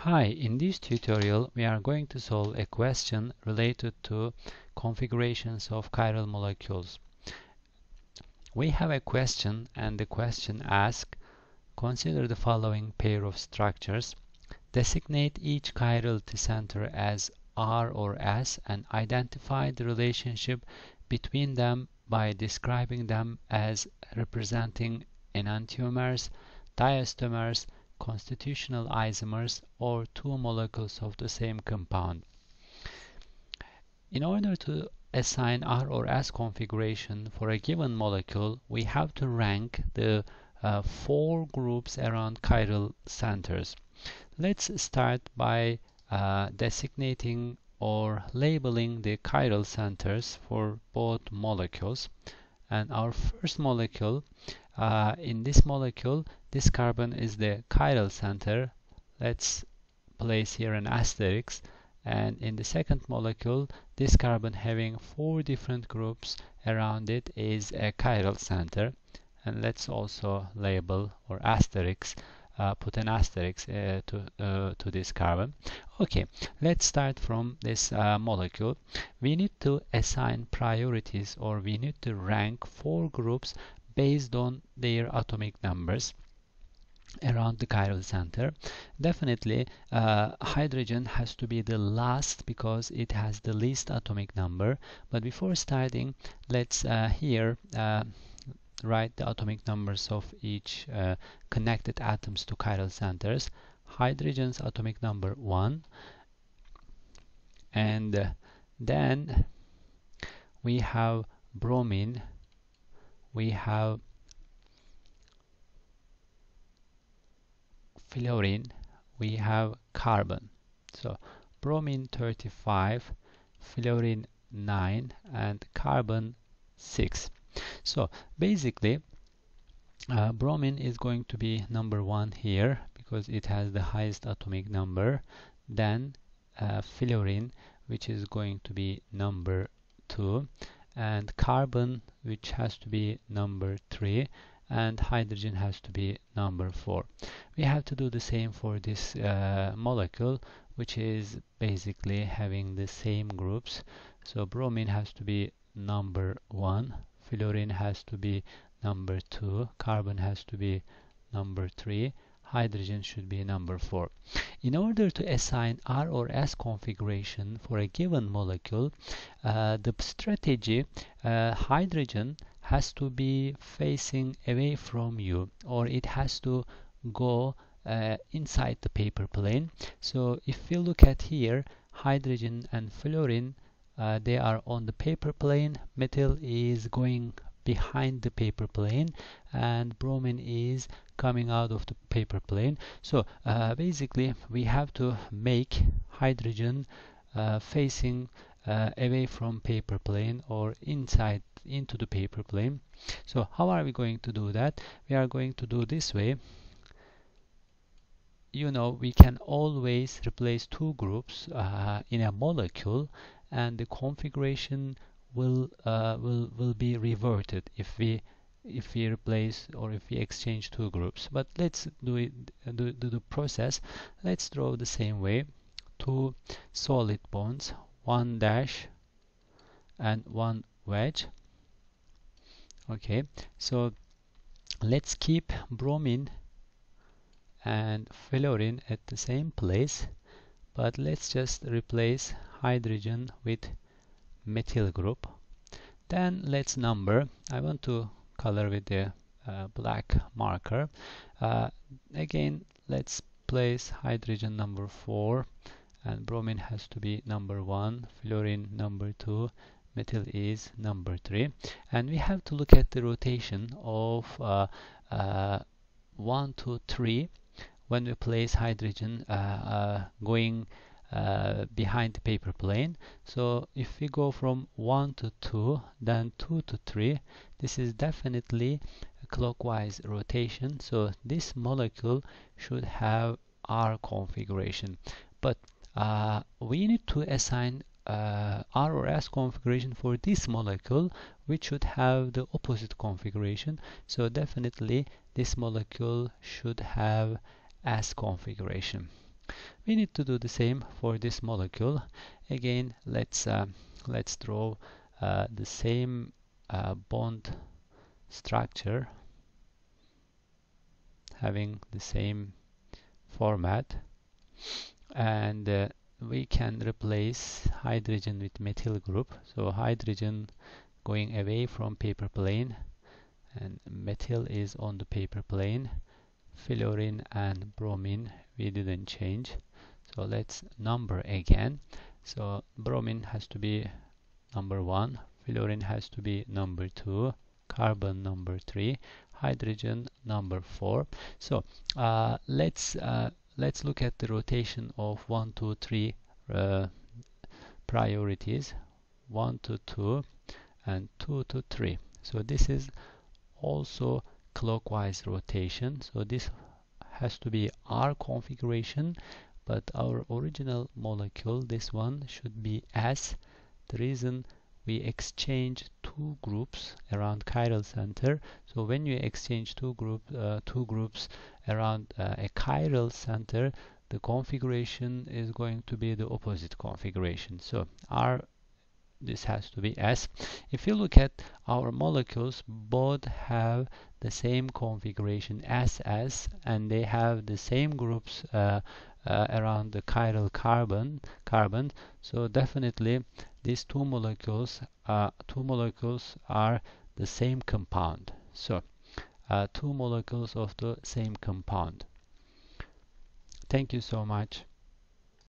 Hi, in this tutorial we are going to solve a question related to configurations of chiral molecules. We have a question and the question asks, consider the following pair of structures. Designate each chirality center as R or S and identify the relationship between them by describing them as representing enantiomers, diastomers, constitutional isomers, or two molecules of the same compound. In order to assign R or S configuration for a given molecule, we have to rank the four groups around chiral centers. Let's start by designating or labeling the chiral centers for both molecules. And our first molecule, in this molecule, this carbon is the chiral center. Let's place here an asterisk. And in the second molecule, this carbon having four different groups around it is a chiral center. And let's also label or asterisk, put an asterisk to this carbon. Okay, let's start from this molecule. We need to assign priorities, or we need to rank four groups based on their atomic numbers around the chiral center. Definitely hydrogen has to be the last because it has the least atomic number. But before starting, let's here write the atomic numbers of each connected atoms to chiral centers. Hydrogen's atomic number 1, and then we have bromine, we have fluorine, we have carbon. So bromine 35, fluorine 9, and carbon 6. So basically bromine is going to be number 1 here because it has the highest atomic number. Then fluorine, which is going to be number 2, and carbon, which has to be number 3, and hydrogen has to be number 4. We have to do the same for this molecule, which is basically having the same groups. So bromine has to be number 1, fluorine has to be number 2, carbon has to be number 3, hydrogen should be number 4. In order to assign R or S configuration for a given molecule, the strategy, hydrogen has to be facing away from you, or it has to go inside the paper plane. So if we look at here, hydrogen and fluorine, they are on the paper plane. Methyl is going behind the paper plane, and bromine is coming out of the paper plane. So basically we have to make hydrogen facing away from paper plane or inside into the paper plane. So how are we going to do that? We are going to do this way. You know, we can always replace two groups in a molecule, and the configuration will be reverted if we replace or if we exchange two groups. But let's do the process. Let's draw the same way. Two solid bonds, one dash and one wedge. Okay, so let's keep bromine and fluorine at the same place, but let's just replace hydrogen with methyl group. Then let's number. I want to color with the black marker. Again, let's place hydrogen number 4, and bromine has to be number 1, fluorine number 2, methyl is number 3. And we have to look at the rotation of 1 to 3 when we place hydrogen going behind the paper plane. So if we go from 1 to 2, then 2 to 3, this is definitely a clockwise rotation. So this molecule should have R configuration. But we need to assign R or S configuration for this molecule, which should have the opposite configuration. So definitely this molecule should have S configuration. We need to do the same for this molecule. Again, let's draw the same bond structure having the same format, and we can replace hydrogen with methyl group. So hydrogen going away from paper plane and methyl is on the paper plane. Fluorine and bromine we didn't change, so let's number again. So bromine has to be number 1, fluorine has to be number 2, carbon number 3, hydrogen number 4. So let's look at the rotation of 1 2 3 priorities, 1 to 2 and 2 to 3. So this is also clockwise rotation, so this has to be R configuration, but our original molecule, this one, should be S. The reason we exchange two groups around chiral center, so when you exchange two groups around a chiral center, the configuration is going to be the opposite configuration. So R, this has to be S. If you look at our molecules, both have the same configuration SS, and they have the same groups around the chiral carbon. So definitely these two molecules are the same compound. So two molecules of the same compound. Thank you so much.